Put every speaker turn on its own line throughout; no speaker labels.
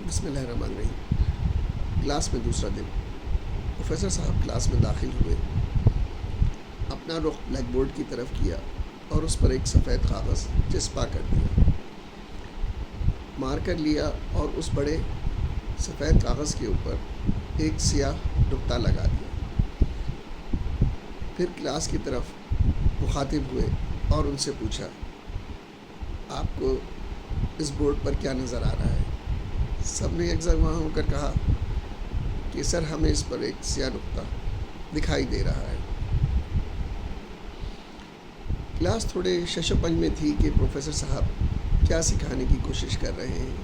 بسم اللہ الرحمن الرحیم۔ کلاس میں دوسرا دن پروفیسر صاحب کلاس میں داخل ہوئے، اپنا رخ بلیک بورڈ کی طرف کیا اور اس پر ایک سفید کاغذ چسپا کر دیا، مارکر لیا اور اس بڑے سفید کاغذ کے اوپر ایک سیاہ نقطہ لگا دیا۔ پھر کلاس کی طرف مخاطب ہوئے اور ان سے پوچھا، آپ کو اس بورڈ پر کیا نظر آ رہا ہے؟ سب نے یکجا ہو کر کہا کہ سر ہمیں اس پر ایک سیاہ نقطہ دکھائی دے رہا ہے۔ کلاس تھوڑے شش و پنج میں تھی کہ پروفیسر صاحب کیا سکھانے کی کوشش کر رہے ہیں۔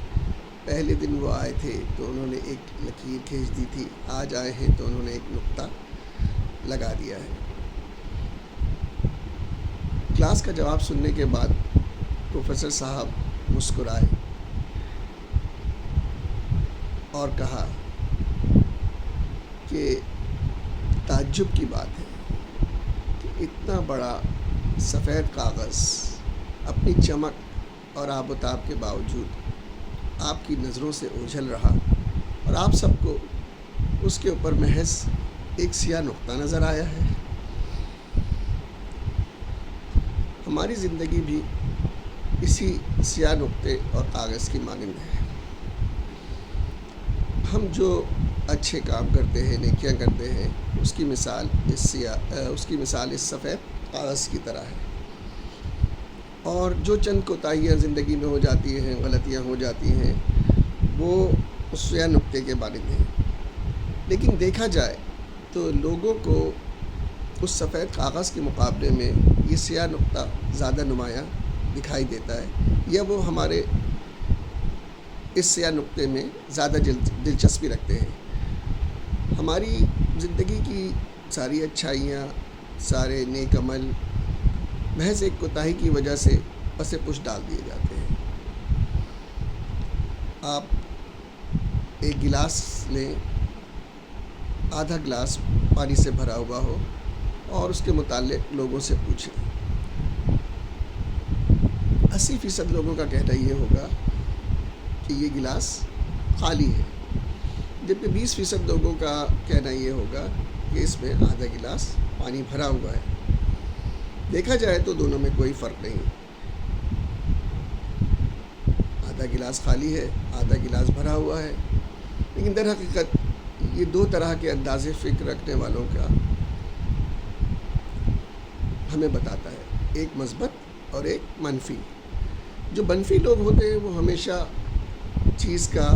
پہلے دن وہ آئے تھے تو انہوں نے ایک لکیر کھینچ دی تھی، آج آئے ہیں تو انہوں نے ایک نقطہ لگا دیا ہے۔ کلاس کا جواب سننے کے بعد پروفیسر صاحب مسکرائے اور کہا کہ تعجب کی بات ہے کہ اتنا بڑا سفید کاغذ اپنی چمک اور آب و تاب کے باوجود آپ کی نظروں سے اوجھل رہا اور آپ سب کو اس کے اوپر محض ایک سیاہ نقطہ نظر آیا ہے۔ ہماری زندگی بھی اسی سیاہ نقطے اور کاغذ کی مانند ہے۔ ہم جو اچھے کام کرتے ہیں، نیکیاں کرتے ہیں، اس کی مثال اس سفید کاغذ کی طرح ہے، اور جو چند کوتاہیاں زندگی میں ہو جاتی ہیں، غلطیاں ہو جاتی ہیں، وہ اس سیاہ نقطے کے مانند ہیں۔ لیکن دیکھا جائے تو لوگوں کو اس سفید کاغذ کے مقابلے میں یہ سیاہ نقطہ زیادہ نمایاں دکھائی دیتا ہے، یا وہ ہمارے اس سیاہ نقطے میں زیادہ دلچسپی رکھتے ہیں۔ ہماری زندگی کی ساری اچھائیاں، سارے نیک عمل محض ایک کوتاہی کی وجہ سے پس پش ڈال دیے جاتے ہیں۔ آپ ایک گلاس لیں، آدھا گلاس پانی سے بھرا ہوا ہو اور اس کے متعلق لوگوں سے پوچھیں۔ 80% لوگوں کا کہنا یہ ہوگا کہ یہ گلاس خالی ہے، جبکہ 20% لوگوں کا کہنا یہ ہوگا کہ اس میں آدھا گلاس پانی بھرا ہوا ہے۔ دیکھا جائے تو دونوں میں کوئی فرق نہیں، آدھا گلاس خالی ہے، آدھا گلاس بھرا ہوا ہے، لیکن در حقیقت یہ دو طرح کے انداز فکر رکھنے والوں کا ہمیں بتاتا ہے، ایک مثبت اور ایک منفی۔ جو منفی لوگ ہوتے ہیں وہ ہمیشہ چیز کا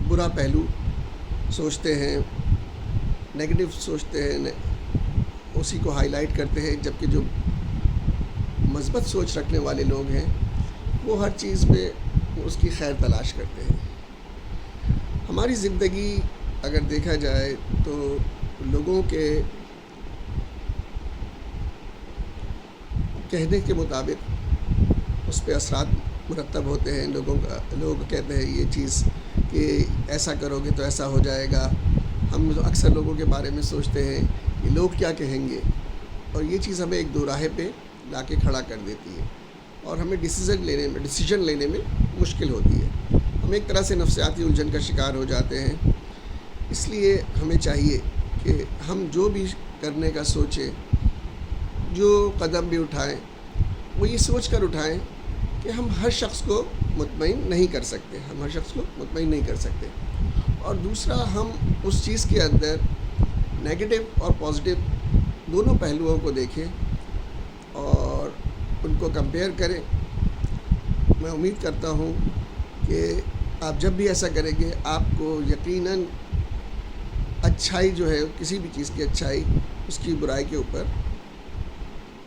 برا پہلو سوچتے ہیں، نیگیٹو سوچتے ہیں، اسی کو ہائی لائٹ کرتے ہیں، جبکہ جو مثبت سوچ رکھنے والے لوگ ہیں وہ ہر چیز میں اس کی خیر تلاش کرتے ہیں۔ ہماری زندگی اگر دیکھا جائے تو لوگوں کے کہنے کے مطابق اس پہ اثرات مرتب ہوتے ہیں۔ لوگ کہتے ہیں یہ چیز کہ ایسا کرو گے تو ایسا ہو جائے گا۔ ہم اکثر لوگوں کے بارے میں سوچتے ہیں کہ لوگ کیا کہیں گے، اور یہ چیز ہمیں ایک دوراہے پہ لا کے کھڑا کر دیتی ہے اور ہمیں ڈیسیجن لینے میں مشکل ہوتی ہے۔ ہم ایک طرح سے نفسیاتی الجھن کا شکار ہو جاتے ہیں۔ اس لیے ہمیں چاہیے کہ ہم جو بھی کرنے کا سوچیں، جو قدم بھی اٹھائیں، وہ یہ سوچ کر اٹھائیں کہ ہم ہر شخص کو مطمئن نہیں کر سکتے، اور دوسرا ہم اس چیز کے اندر نیگیٹو اور پازیٹیو دونوں پہلوؤں کو دیکھیں اور ان کو کمپیئر کریں۔ میں امید کرتا ہوں کہ آپ جب بھی ایسا کریں گے آپ کو یقیناً اچھائی جو ہے، کسی بھی چیز کی اچھائی اس کی برائی کے اوپر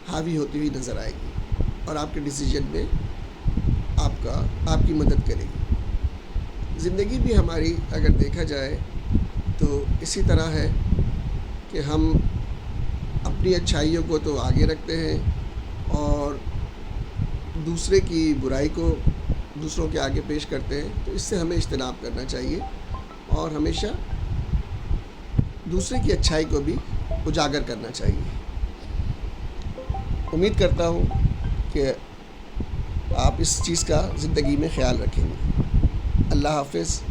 حاوی ہوتی ہوئی نظر آئے گی اور آپ کے ڈیسیجن میں آپ کی مدد کرے گی۔ زندگی بھی ہماری اگر دیکھا جائے تو اسی طرح ہے کہ ہم اپنی اچھائیوں کو تو آگے رکھتے ہیں اور دوسرے کی برائی کو دوسروں کے آگے پیش کرتے ہیں، تو اس سے ہمیں اجتناب کرنا چاہیے اور ہمیشہ دوسرے کی اچھائی کو بھی اجاگر کرنا چاہیے۔ امید کرتا ہوں کہ آپ اس چیز کا زندگی میں خیال رکھیں گے۔ اللہ حافظ۔